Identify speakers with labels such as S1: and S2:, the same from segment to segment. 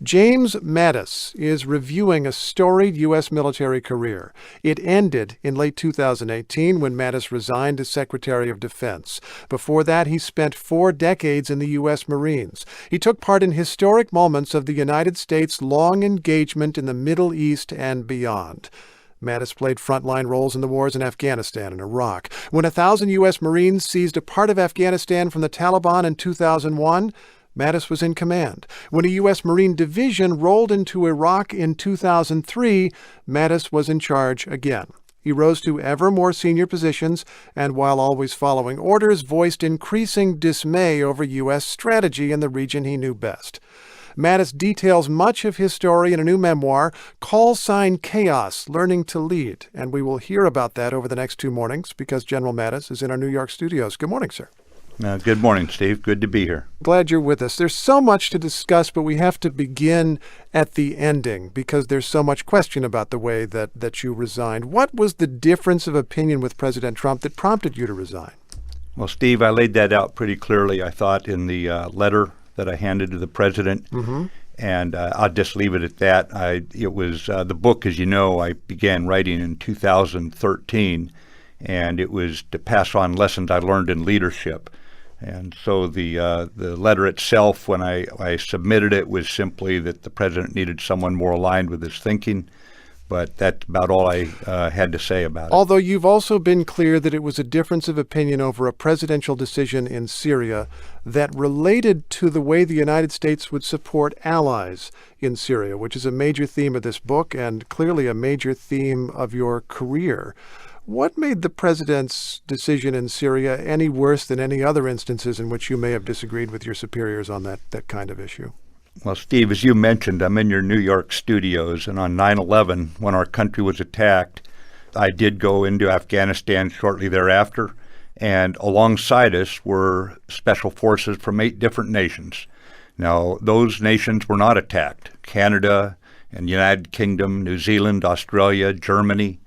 S1: James Mattis is reviewing a storied U.S. military career. It ended in late 2018 when Mattis resigned as Secretary of Defense. Before that, he spent 4 decades in the U.S. Marines. He took part in historic moments of the United States' long engagement in the Middle East and beyond. Mattis played frontline roles in the wars in Afghanistan and Iraq. When 1,000 U.S. Marines seized a part of Afghanistan from the Taliban in 2001, Mattis was in command. When a U.S. Marine division rolled into Iraq in 2003, Mattis was in charge again. He rose to ever more senior positions and, while always following orders, voiced increasing dismay over U.S. strategy in the region he knew best. Mattis details much of his story in a new memoir, Call Sign Chaos, Learning to Lead, and we will hear about that over the next 2 mornings because General Mattis is in our New York studios. Good morning, sir.
S2: Good morning, Steve. Good to be here.
S1: Glad you're with us. There's so much to discuss, but we have to begin at the ending because there's so much question about the way that you resigned. What was the difference of opinion with President Trump that prompted you to resign?
S2: Well, Steve, I laid that out pretty clearly, I thought, in the letter that I handed to the president, and I'll just leave it at that. It was the book, as you know, I began writing in 2013, and it was to pass on lessons I learned in leadership. And so the letter itself, when I submitted it, was simply that the president needed someone more aligned with his thinking. But that's about all I had to say about it.
S1: Although you've also been clear that it was a difference of opinion over a presidential decision in Syria that related to the way the United States would support allies in Syria, which is a major theme of this book and clearly a major theme of your career. What made the president's decision in Syria any worse than any other instances in which you may have disagreed with your superiors on that kind of issue?
S2: Well, Steve, as you mentioned, I'm in your New York studios, and on 9/11, when our country was attacked, I did go into Afghanistan shortly thereafter, and alongside us were special forces from 8 different nations. Now, those nations were not attacked. Canada and United Kingdom, New Zealand, Australia, Germany,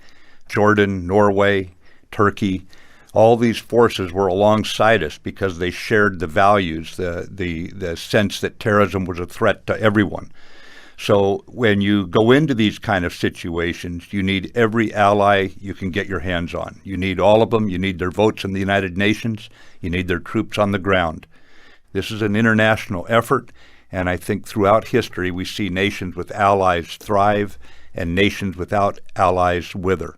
S2: Jordan, Norway, Turkey, all these forces were alongside us because they shared the values, the sense that terrorism was a threat to everyone. So when you go into these kind of situations, you need every ally you can get your hands on. You need all of them. You need their votes in the United Nations. You need their troops on the ground. This is an international effort, and I think throughout history we see nations with allies thrive and nations without allies wither.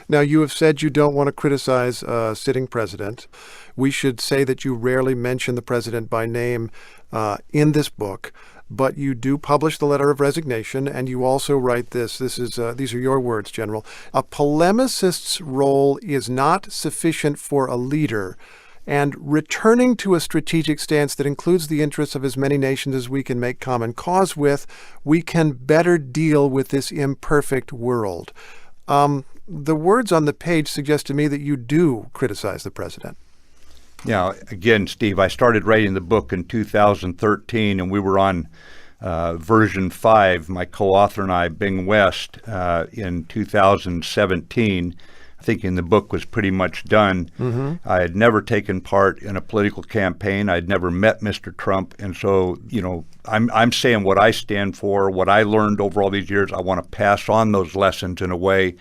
S1: Now, you have said you don't want to criticize a sitting president. We should say that you rarely mention the president by name in this book, but you do publish the letter of resignation, and you also write this. These are your words, General. A polemicist's role is not sufficient for a leader, and returning to a strategic stance that includes the interests of as many nations as we can make common cause with, we can better deal with this imperfect world. The words on the page suggest to me that you do criticize the president.
S2: Now, again, Steve, I started writing the book in 2013, and we were on version 5, my co-author and I, Bing West, in 2017, thinking the book was pretty much done. I had never taken part in a political campaign. I'd never met Mr. Trump. And so, I'm saying what I stand for, what I learned over all these years. I want to pass on those lessons in a way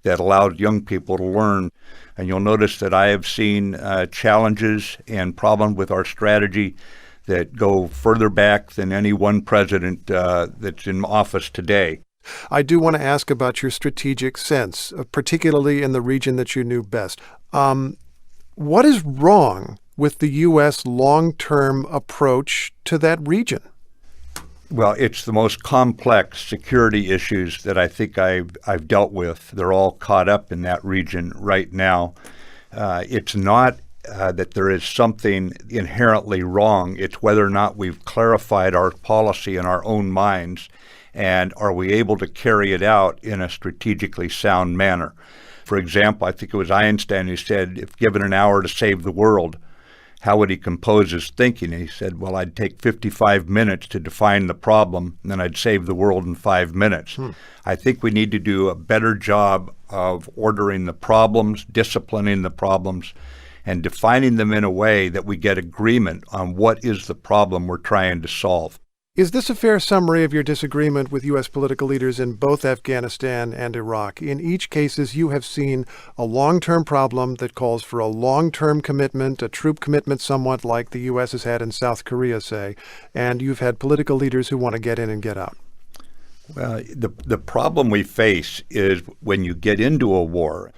S2: that allows young people to learn. And you'll notice that I have seen challenges and problems with our strategy that go further back than any one president that's in office today.
S1: I do want to ask about your strategic sense, particularly in the region that you knew best. What is wrong with the U.S. long-term approach to that region?
S2: Well, it's the most complex security issues that I think I've dealt with. They're all caught up in that region right now. It's not that there is something inherently wrong. It's whether or not we've clarified our policy in our own minds, and are we able to carry it out in a strategically sound manner. For example, I think it was Einstein who said, if given an hour to save the world, how would he compose his thinking? And he said, well, I'd take 55 minutes to define the problem, and then I'd save the world in 5 minutes. I think we need to do a better job of ordering the problems, disciplining the problems, and defining them in a way that we get agreement on what is the problem we're trying to solve.
S1: Is this a fair summary of your disagreement with U.S. political leaders in both Afghanistan and Iraq? In each cases, you have seen a long-term problem that calls for a long-term commitment, a troop commitment somewhat like the U.S. has had in South Korea, say, and you've had political leaders who want to get in and get out.
S2: Well, the problem we face is when you get into a war.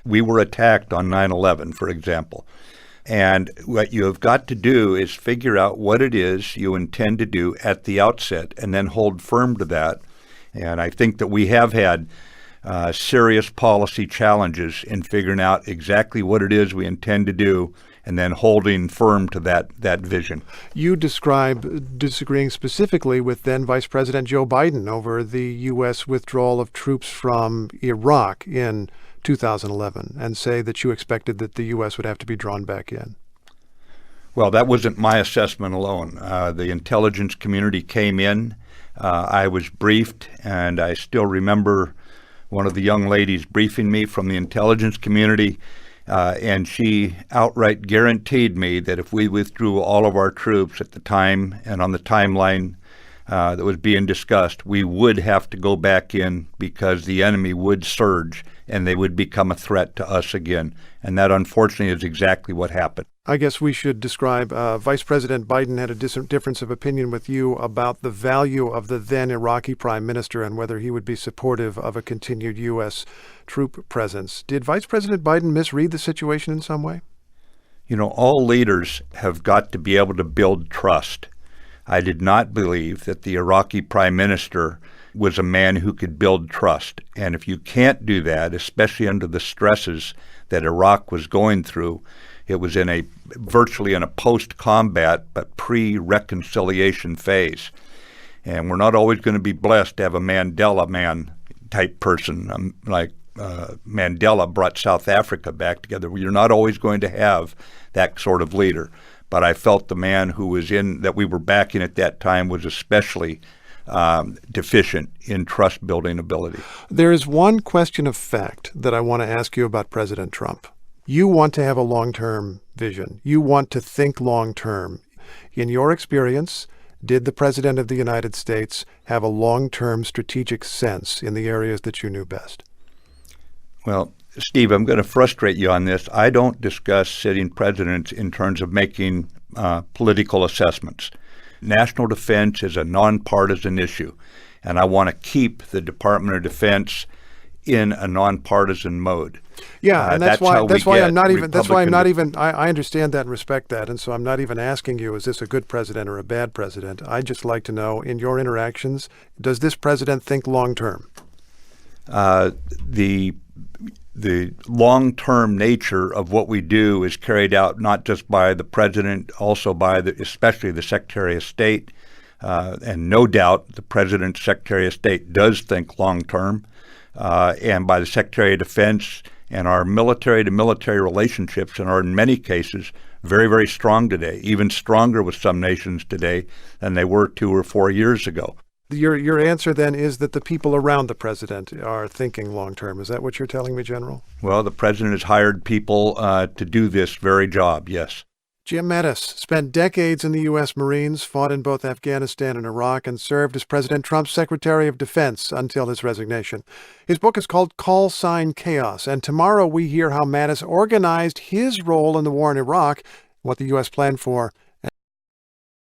S2: We were attacked on 9/11, for example. And what you have got to do is figure out what it is you intend to do at the outset and then hold firm to that. And I think that we have had serious policy challenges in figuring out exactly what it is we intend to do and then holding firm to that vision.
S1: You describe disagreeing specifically with then Vice President Joe Biden over the U.S. withdrawal of troops from Iraq in 2011 and say that you expected that the U.S. would have to be drawn back in.
S2: Well, that wasn't my assessment alone. The intelligence community came in. I was briefed, and I still remember one of the young ladies briefing me from the intelligence community, and she outright guaranteed me that if we withdrew all of our troops at the time and on the timeline that was being discussed, we would have to go back in because the enemy would surge and they would become a threat to us again. And that, unfortunately, is exactly what happened.
S1: I guess we should describe Vice President Biden had a difference of opinion with you about the value of the then Iraqi prime minister and whether he would be supportive of a continued U.S. troop presence. Did Vice President Biden misread the situation in some way?
S2: You know, all leaders have got to be able to build trust. I did not believe that the Iraqi prime minister was a man who could build trust. And if you can't do that, especially under the stresses that Iraq was going through, it was virtually in a post-combat but pre-reconciliation phase. And we're not always going to be blessed to have a Mandela man type person like Mandela brought South Africa back together. You're not always going to have that sort of leader. But I felt the man who was that we were backing at that time was especially deficient in trust-building ability.
S1: There is one question of fact that I want to ask you about President Trump. You want to have a long-term vision. You want to think long-term. In your experience, did the President of the United States have a long-term strategic sense in the areas that you knew best?
S2: Well, Steve, I'm going to frustrate you on this. I don't discuss sitting presidents in terms of making political assessments. National defense is a nonpartisan issue, and I want to keep the Department of Defense in a nonpartisan mode.
S1: Yeah, and that's why I'm not even. I understand that and respect that, and so I'm not even asking you, is this a good president or a bad president? I just like to know, in your interactions, does this president think long term?
S2: The long-term nature of what we do is carried out not just by the president, also by especially the Secretary of State, and no doubt the President's Secretary of State does think long-term, and by the Secretary of Defense, and our military-to-military relationships are in many cases very, very strong today, even stronger with some nations today than they were 2 or 4 years ago.
S1: Your answer then is that the people around the president are thinking long-term. Is that what you're telling me, General?
S2: Well, the president has hired people to do this very job, yes.
S1: Jim Mattis spent decades in the U.S. Marines, fought in both Afghanistan and Iraq, and served as President Trump's Secretary of Defense until his resignation. His book is called Call Sign Chaos, and tomorrow we hear how Mattis organized his role in the war in Iraq, what the U.S. planned for